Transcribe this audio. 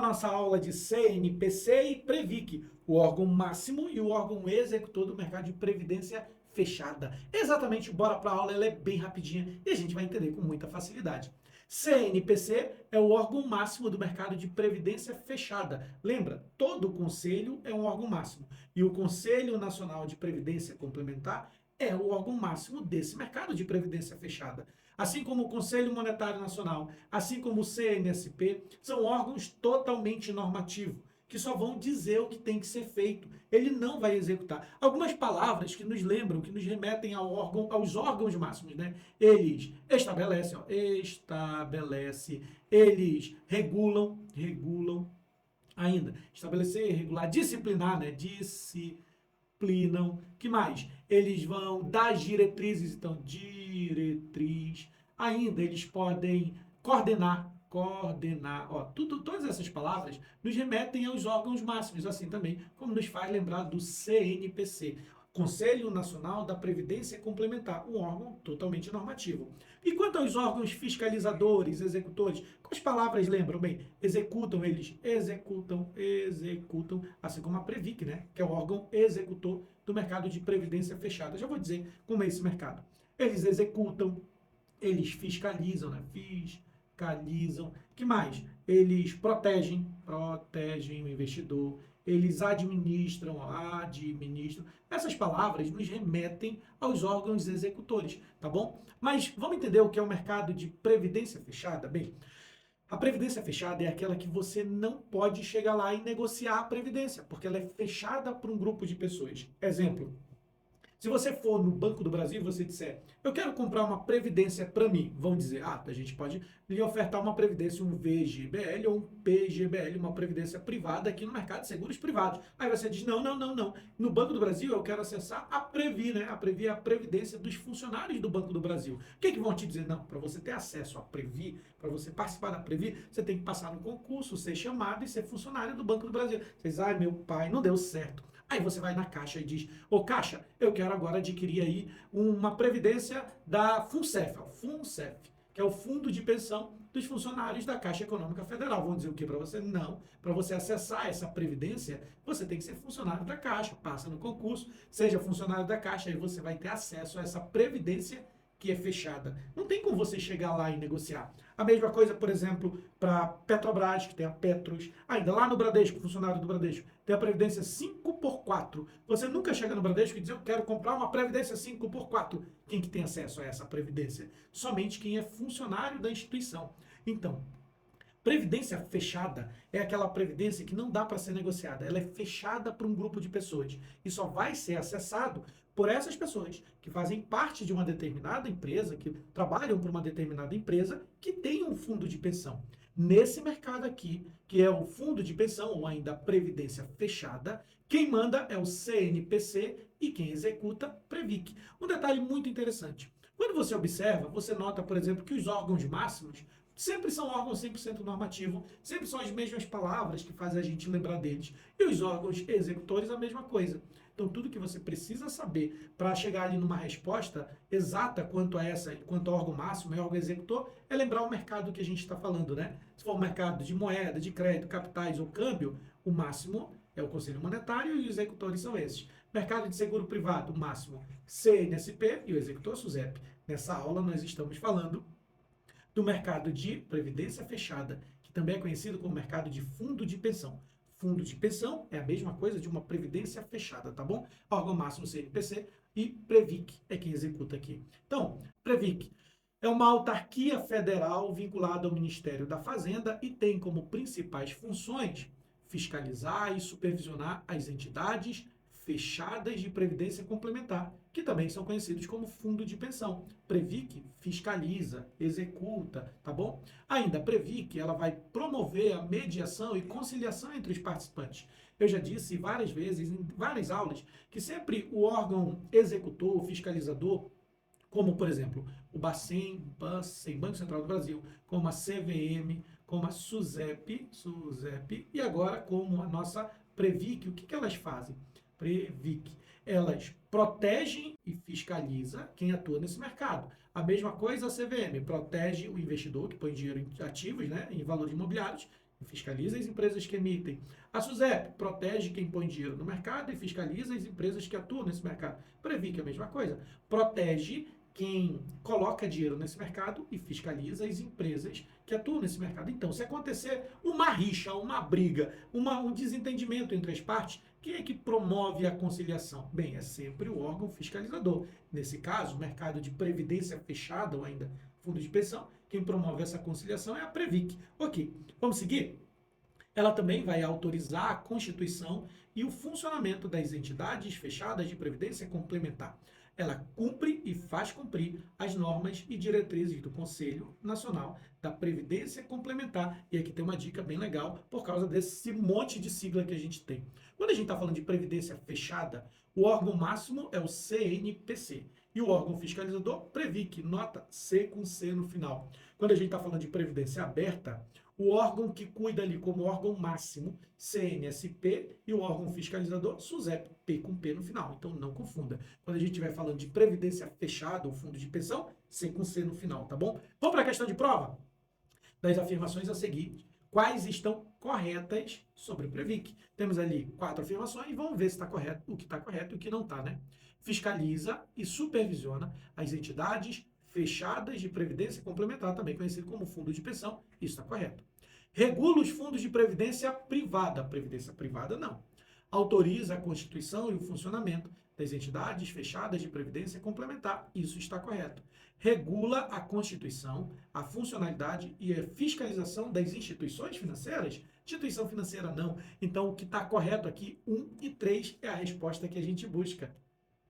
nossa aula de CNPC e Previc, o órgão máximo e o órgão executor do mercado de previdência fechada. Exatamente, bora para a aula, ela é bem rapidinha e a gente vai entender com muita facilidade. CNPC é o órgão máximo do mercado de previdência fechada. Lembra, todo conselho é um órgão máximo e o Conselho Nacional de Previdência Complementar é o órgão máximo desse mercado de previdência fechada. Assim como o Conselho Monetário Nacional, assim como o CNSP, são órgãos totalmente normativos, que só vão dizer o que tem que ser feito. Ele não vai executar. Algumas palavras que nos lembram, que nos remetem ao órgão, aos órgãos máximos, né? Eles estabelecem, eles regulam, ainda, estabelecer, regular, disciplinar, né? Disciplinam. Que mais? Eles vão dar diretrizes, então, diretriz. Ainda, eles podem coordenar, ó, todas essas palavras nos remetem aos órgãos máximos, assim também como nos faz lembrar do CNPC, Conselho Nacional da Previdência Complementar, um órgão totalmente normativo. E quanto aos órgãos fiscalizadores, executores, quais palavras lembram? Bem, executam, eles executam, assim como a Previc, né, que é o órgão executor do mercado de previdência fechada. Já vou dizer como é esse mercado. Eles executam, eles fiscalizam, né, fiscalizam. Que mais? Eles protegem o investidor, eles administram. Essas palavras nos remetem aos órgãos executores, tá bom? Mas vamos entender o que é o mercado de previdência fechada? Bem, a previdência fechada é aquela que você não pode chegar lá e negociar a previdência, porque ela é fechada para um grupo de pessoas. Exemplo, se você for no Banco do Brasil e você disser, eu quero comprar uma previdência para mim, vão dizer, a gente pode lhe ofertar uma previdência, um VGBL ou um PGBL, uma previdência privada aqui no mercado de seguros privados. Aí você diz, não. No Banco do Brasil eu quero acessar a Previ, né? A Previ é a previdência dos funcionários do Banco do Brasil. O que vão te dizer? Não, para você ter acesso à Previ, para você participar da Previ, você tem que passar no concurso, ser chamado e ser funcionário do Banco do Brasil. Você diz, meu pai, não deu certo. Aí você vai na Caixa e diz, Caixa, eu quero agora adquirir aí uma previdência da FUNCEF, que é o Fundo de Pensão dos Funcionários da Caixa Econômica Federal. Vão dizer o que para você? Não. Para você acessar essa previdência, você tem que ser funcionário da Caixa, passa no concurso, seja funcionário da Caixa, aí você vai ter acesso a essa previdência que é fechada. Não tem como você chegar lá e negociar. A mesma coisa, por exemplo, para Petrobras, que tem a Petros, ainda lá no Bradesco, funcionário do Bradesco, tem a Previdência 5x4. Você nunca chega no Bradesco e diz, eu quero comprar uma Previdência 5x4. Quem que tem acesso a essa Previdência? Somente quem é funcionário da instituição. Então, previdência fechada é aquela previdência que não dá para ser negociada. Ela é fechada para um grupo de pessoas e só vai ser acessado por essas pessoas que fazem parte de uma determinada empresa, que trabalham para uma determinada empresa, que tem um fundo de pensão. Nesse mercado aqui, que é o fundo de pensão ou ainda a previdência fechada, quem manda é o CNPC e quem executa, Previc. Um detalhe muito interessante. Quando você observa, você nota, por exemplo, que os órgãos máximos sempre são órgãos 100% normativos, sempre são as mesmas palavras que fazem a gente lembrar deles. E os órgãos executores, a mesma coisa. Então, tudo que você precisa saber para chegar ali numa resposta exata quanto a quanto ao órgão máximo e órgão executor, é lembrar o mercado que a gente está falando, né? Se for um mercado de moeda, de crédito, capitais ou câmbio, o máximo é o Conselho Monetário e os executores são esses. Mercado de seguro privado, o máximo CNSP e o executor SUSEP. Nessa aula nós estamos falando do mercado de previdência fechada, que também é conhecido como mercado de fundo de pensão. Fundo de pensão é a mesma coisa de uma previdência fechada, tá bom? Órgão máximo CNPC e Previc é quem executa aqui. Então, Previc é uma autarquia federal vinculada ao Ministério da Fazenda e tem como principais funções fiscalizar e supervisionar as entidades fechadas de previdência complementar, que também são conhecidos como fundo de pensão. Previc fiscaliza, executa, tá bom? Ainda a Previc, ela vai promover a mediação e conciliação entre os participantes. Eu já disse várias vezes, em várias aulas, que sempre o órgão executor, fiscalizador, como, por exemplo, o Bacen, Banco Central do Brasil, como a CVM, como a SUSEP, e agora como a nossa Previc, o que elas fazem? Previc, elas protegem e fiscaliza quem atua nesse mercado. A mesma coisa a CVM, protege o investidor que põe dinheiro em ativos, né, em valores imobiliários, fiscaliza as empresas que emitem. A SUSEP protege quem põe dinheiro no mercado e fiscaliza as empresas que atuam nesse mercado. Previc é a mesma coisa. Protege quem coloca dinheiro nesse mercado e fiscaliza as empresas que atuam nesse mercado. Então, se acontecer uma rixa, uma briga, um desentendimento entre as partes, quem é que promove a conciliação? Bem, é sempre o órgão fiscalizador. Nesse caso, o mercado de previdência fechada ou ainda fundo de pensão, quem promove essa conciliação é a Previc. Ok, vamos seguir? Ela também vai autorizar a constituição e o funcionamento das entidades fechadas de previdência complementar. Ela cumpre e faz cumprir as normas e diretrizes do Conselho Nacional da Previdência Complementar. E aqui tem uma dica bem legal por causa desse monte de sigla que a gente tem. Quando a gente está falando de previdência fechada, o órgão máximo é o CNPC. E o órgão fiscalizador, Previc, nota C com C no final. Quando a gente está falando de previdência aberta, o órgão que cuida ali como órgão máximo, CNSP, e o órgão fiscalizador, SUSEP, P com P no final. Então não confunda. Quando a gente estiver falando de previdência fechada ou fundo de pensão, C com C no final, tá bom? Vamos para a questão de prova? Das afirmações a seguir, quais estão corretas sobre o Previc? Temos ali 4 afirmações e vamos ver se está correto, o que está correto e o que não está, né? Fiscaliza e supervisiona as entidades fechadas de previdência complementar, também conhecido como fundo de pensão, isso está correto. Regula os fundos de previdência privada não. Autoriza a constituição e o funcionamento das entidades fechadas de previdência complementar, isso está correto. Regula a constituição, a funcionalidade e a fiscalização das instituições financeiras? Instituição financeira não. Então, o que está correto aqui, 1 e 3 é a resposta que a gente busca.